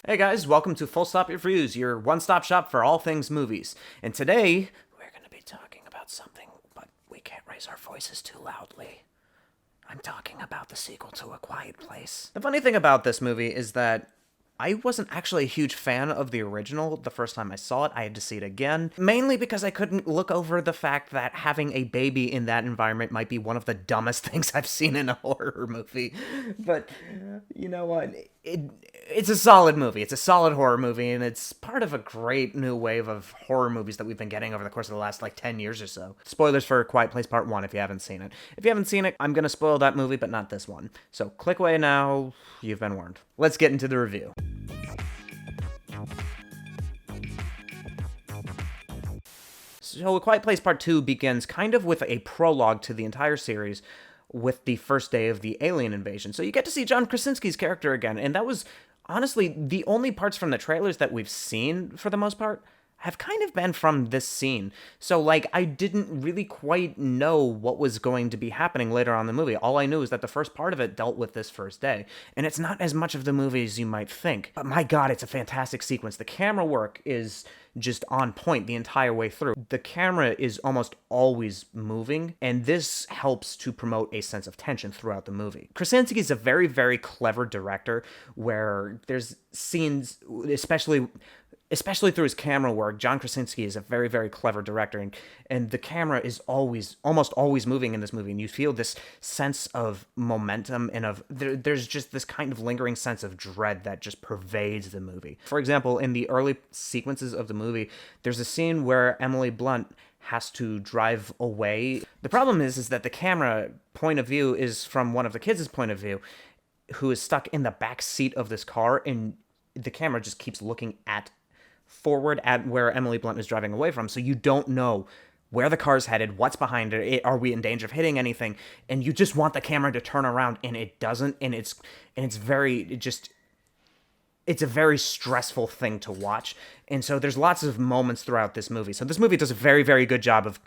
Hey guys, welcome to Full Stop Reviews, your one-stop shop for all things movies. And today, we're going to be talking about something, but we can't raise our voices too loudly. I'm talking about the sequel to A Quiet Place. The funny thing about this movie is that I wasn't actually a huge fan of the original the first time I saw it. I had to see it again, mainly because I couldn't look over the fact that having a baby in that environment might be one of the dumbest things I've seen in a horror movie. But you know what? It's a solid movie. It's a solid horror movie, and it's part of a great new wave of horror movies that we've been getting over the course of the last, 10 years or so. Spoilers for Quiet Place Part 1 if you haven't seen it. If you haven't seen it, I'm going to spoil that movie, but not this one. So click away now. You've been warned. Let's get into the review. So A Quiet Place Part 2 begins kind of with a prologue to the entire series with the first day of the alien invasion. So you get to see John Krasinski's character again, and that was honestly the only parts from the trailers that we've seen for the most part have kind of been from this scene. So, I didn't really quite know what was going to be happening later on in the movie. All I knew is that the first part of it dealt with this first day. And it's not as much of the movie as you might think. But my god, it's a fantastic sequence. The camera work is just on point the entire way through. The camera is almost always moving, and this helps to promote a sense of tension throughout the movie. Krasinski is a very, very clever director where there's scenes, especially through his camera work. John Krasinski is a very, very clever director, and the camera is almost always moving in this movie, and you feel this sense of momentum and there's just this kind of lingering sense of dread that just pervades the movie. For example, in the early sequences of the movie, there's a scene where Emily Blunt has to drive away. The problem is that the camera point of view is from one of the kids' point of view, who is stuck in the back seat of this car, and the camera just keeps looking forward at where Emily Blunt is driving away from, so you don't know where the car's headed, what's behind it, are we in danger of hitting anything, and you just want the camera to turn around, and it doesn't, and it's a very stressful thing to watch. And so there's lots of moments throughout this movie. So this movie does a very, very good job of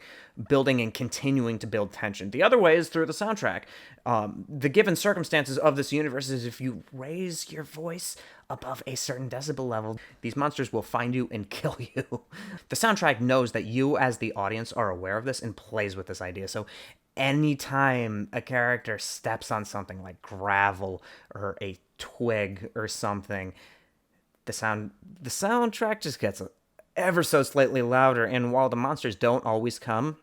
building and continuing to build tension. The other way is through the soundtrack. The given circumstances of this universe is if you raise your voice above a certain decibel level, these monsters will find you and kill you. The soundtrack knows that you as the audience are aware of this and plays with this idea. So anytime a character steps on something like gravel or a twig or something, the soundtrack just gets ever so slightly louder. And while the monsters don't always come,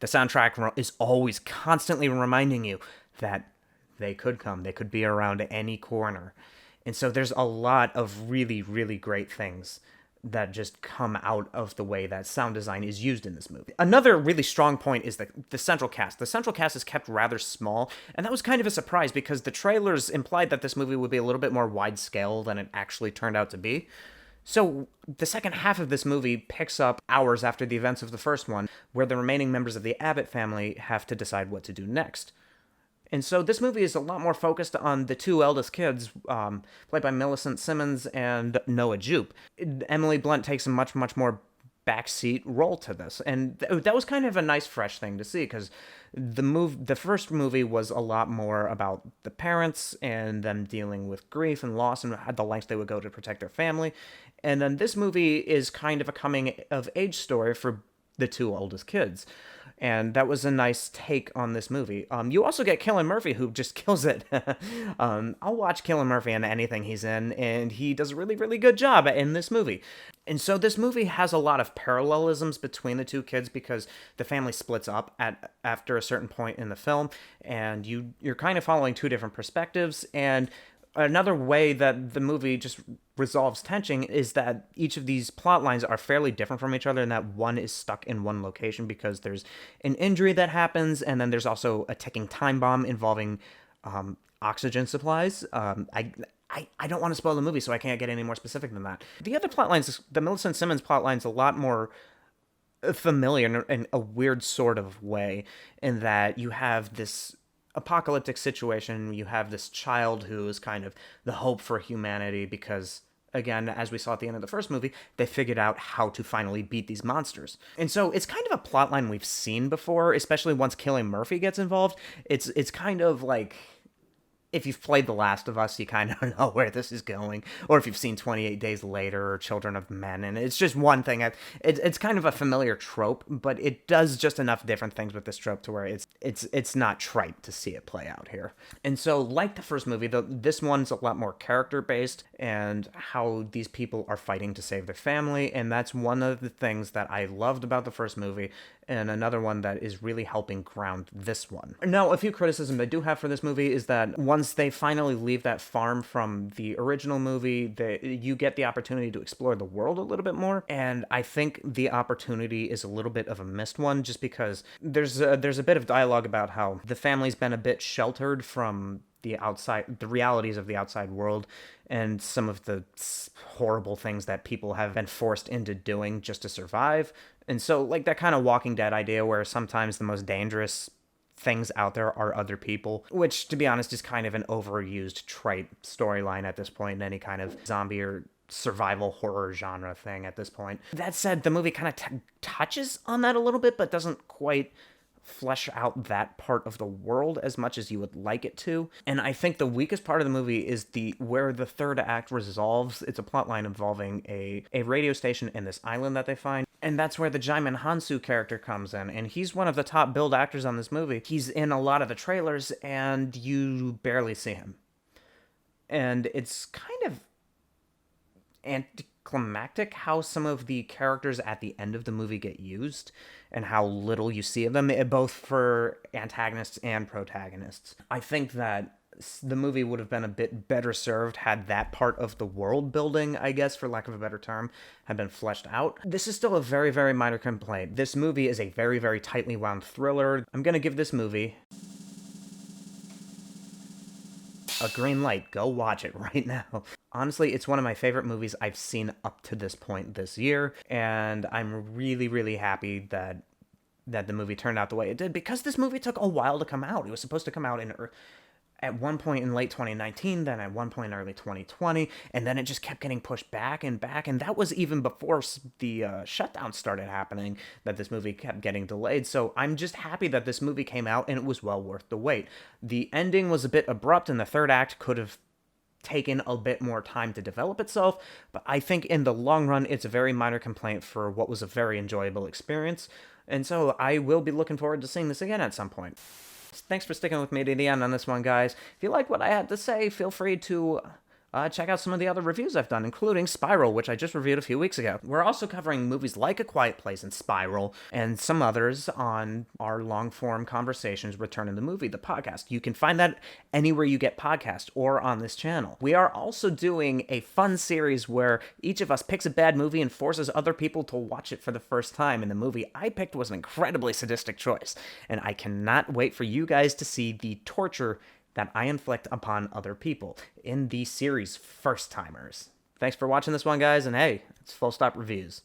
the soundtrack is always constantly reminding you that they could come. They could be around any corner. And so there's a lot of really, really great things that just come out of the way that sound design is used in this movie. Another really strong point is the central cast. The central cast is kept rather small, and that was kind of a surprise because the trailers implied that this movie would be a little bit more wide-scale than it actually turned out to be. So the second half of this movie picks up hours after the events of the first one, where the remaining members of the Abbott family have to decide what to do next. And so this movie is a lot more focused on the two eldest kids, played by Millicent Simmons and Noah Jupe. Emily Blunt takes a much, much more backseat role to this, and that was kind of a nice, fresh thing to see, because the first movie was a lot more about the parents and them dealing with grief and loss and the lengths they would go to protect their family, and then this movie is kind of a coming-of-age story for the two oldest kids. And that was a nice take on this movie. You also get Cillian Murphy, who just kills it. I'll watch Cillian Murphy in anything he's in, and he does a really, really good job in this movie. And so this movie has a lot of parallelisms between the two kids because the family splits up after a certain point in the film, and you're kind of following two different perspectives. And another way that the movie just resolves tension is that each of these plot lines are fairly different from each other, and that one is stuck in one location because there's an injury that happens, and then there's also a ticking time bomb involving oxygen supplies. I don't want to spoil the movie, so I can't get any more specific than that. The other plot lines, the Millicent Simmons plot line's a lot more familiar in a weird sort of way, in that you have this apocalyptic situation. You have this child who is kind of the hope for humanity because, again, as we saw at the end of the first movie, they figured out how to finally beat these monsters. And so it's kind of a plotline we've seen before, especially once Cillian Murphy gets involved. It's kind of like if you've played The Last of Us, you kind of know where this is going. Or if you've seen 28 Days Later or Children of Men, and it's just one thing. It's kind of a familiar trope, but it does just enough different things with this trope to where it's not trite to see it play out here. And so, like the first movie, this one's a lot more character-based and how these people are fighting to save their family, and that's one of the things that I loved about the first movie, and another one that is really helping ground this one. Now, a few criticisms I do have for this movie is that once they finally leave that farm from the original movie, you get the opportunity to explore the world a little bit more, and I think the opportunity is a little bit of a missed one, just because there's a bit of dialogue about how the family's been a bit sheltered from the realities of the outside world, and some of the horrible things that people have been forced into doing just to survive. And so, like, that kind of Walking Dead idea where sometimes the most dangerous things out there are other people, which, to be honest, is kind of an overused, trite storyline at this point in any kind of zombie or survival horror genre thing at this point. That said, the movie kind of touches on that a little bit, but doesn't quite flesh out that part of the world as much as you would like it to. And I think the weakest part of the movie is where the third act resolves. It's a plotline involving a radio station in this island that they find. And that's where the Jaimin Hansu character comes in. And he's one of the top billed actors on this movie. He's in a lot of the trailers, and you barely see him. And it's kind of anticlimactic how some of the characters at the end of the movie get used and how little you see of them, both for antagonists and protagonists. I think that the movie would have been a bit better served had that part of the world building, I guess, for lack of a better term, had been fleshed out. This is still a very, very minor complaint. This movie is a very, very tightly wound thriller. I'm gonna give this movie a green light. Go watch it right now. Honestly, it's one of my favorite movies I've seen up to this point this year, and I'm really, really happy that the movie turned out the way it did, because this movie took a while to come out. It was supposed to come out at one point in late 2019, then at one point in early 2020, and then it just kept getting pushed back, and that was even before the shutdown started happening, that this movie kept getting delayed. So I'm just happy that this movie came out, and it was well worth the wait. The ending was a bit abrupt, and the third act could have taken a bit more time to develop itself, but I think in the long run, it's a very minor complaint for what was a very enjoyable experience, and so I will be looking forward to seeing this again at some point. Thanks for sticking with me to the end on this one, guys. If you like what I had to say, feel free to check out some of the other reviews I've done, including Spiral, which I just reviewed a few weeks ago. We're also covering movies like A Quiet Place and Spiral, and some others on our long-form Conversations Return in the Movie, the podcast. You can find that anywhere you get podcasts or on this channel. We are also doing a fun series where each of us picks a bad movie and forces other people to watch it for the first time, and the movie I picked was an incredibly sadistic choice, and I cannot wait for you guys to see the torture that I inflict upon other people in the series First Timers. Thanks for watching this one, guys, and hey, it's Full Stop Reviews.